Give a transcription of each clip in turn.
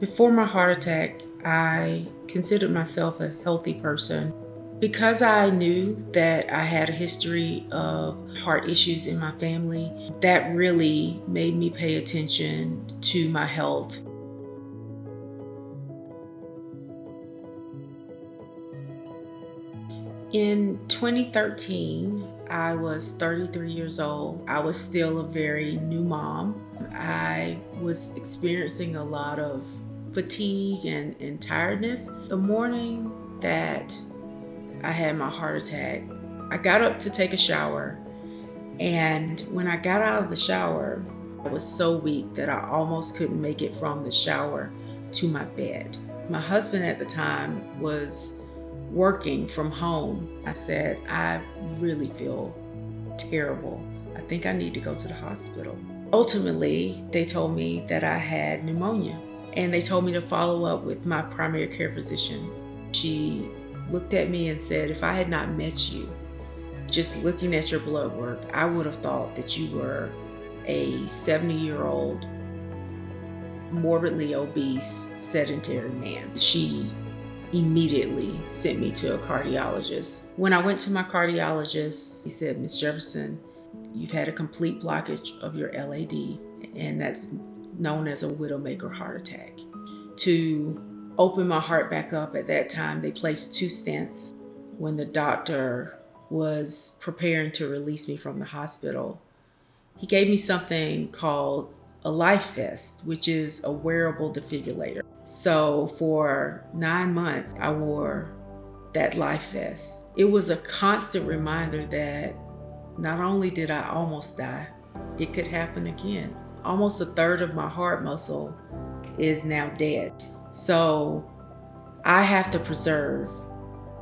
Before my heart attack, I considered myself a healthy person. Because I knew that I had a history of heart issues in my family, that really made me pay attention to my health. In 2013, I was 33 years old. I was still a very new mom. I was experiencing a lot of fatigue and tiredness. The morning that I had my heart attack, I got up to take a shower. And when I got out of the shower, I was so weak that I almost couldn't make it from the shower to my bed. My husband at the time was working from home. I said, I really feel terrible. I think I need to go to the hospital. Ultimately, they told me that I had pneumonia, and they told me to follow up with my primary care physician. She looked at me and said, if I had not met you, just looking at your blood work, I would have thought that you were a 70-year-old, morbidly obese, sedentary man. She immediately sent me to a cardiologist. When I went to my cardiologist, he said, Ms. Jefferson, you've had a complete blockage of your LAD, and that's known as a widowmaker heart attack. To open my heart back up at that time, they placed 2 stents. When the doctor was preparing to release me from the hospital, he gave me something called a life vest, which is a wearable defibrillator. So for 9 months, I wore that life vest. It was a constant reminder that not only did I almost die, it could happen again. Almost a third of my heart muscle is now dead. So I have to preserve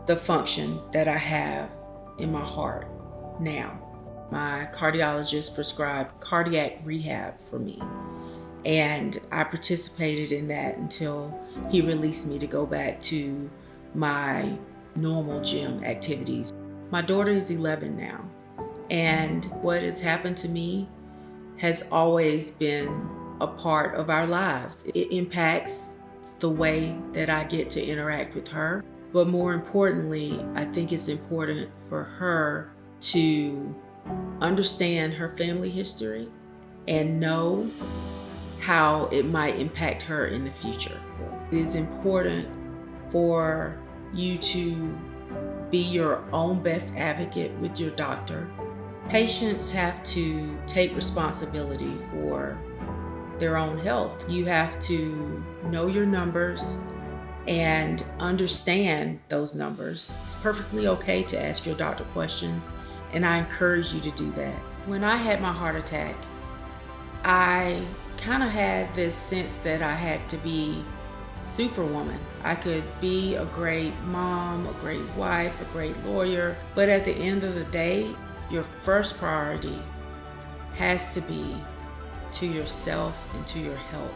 the function that I have in my heart now. My cardiologist prescribed cardiac rehab for me, and I participated in that until he released me to go back to my normal gym activities. My daughter is 11 now, and what has happened to me has always been a part of our lives. It impacts the way that I get to interact with her. But more importantly, I think it's important for her to understand her family history and know how it might impact her in the future. It is important for you to be your own best advocate with your doctor. Patients have to take responsibility for their own health. You have to know your numbers and understand those numbers. It's perfectly okay to ask your doctor questions, and I encourage you to do that. When I had my heart attack, I kind of had this sense that I had to be superwoman. I could be a great mom, a great wife, a great lawyer, but at the end of the day, your first priority has to be to yourself and to your health.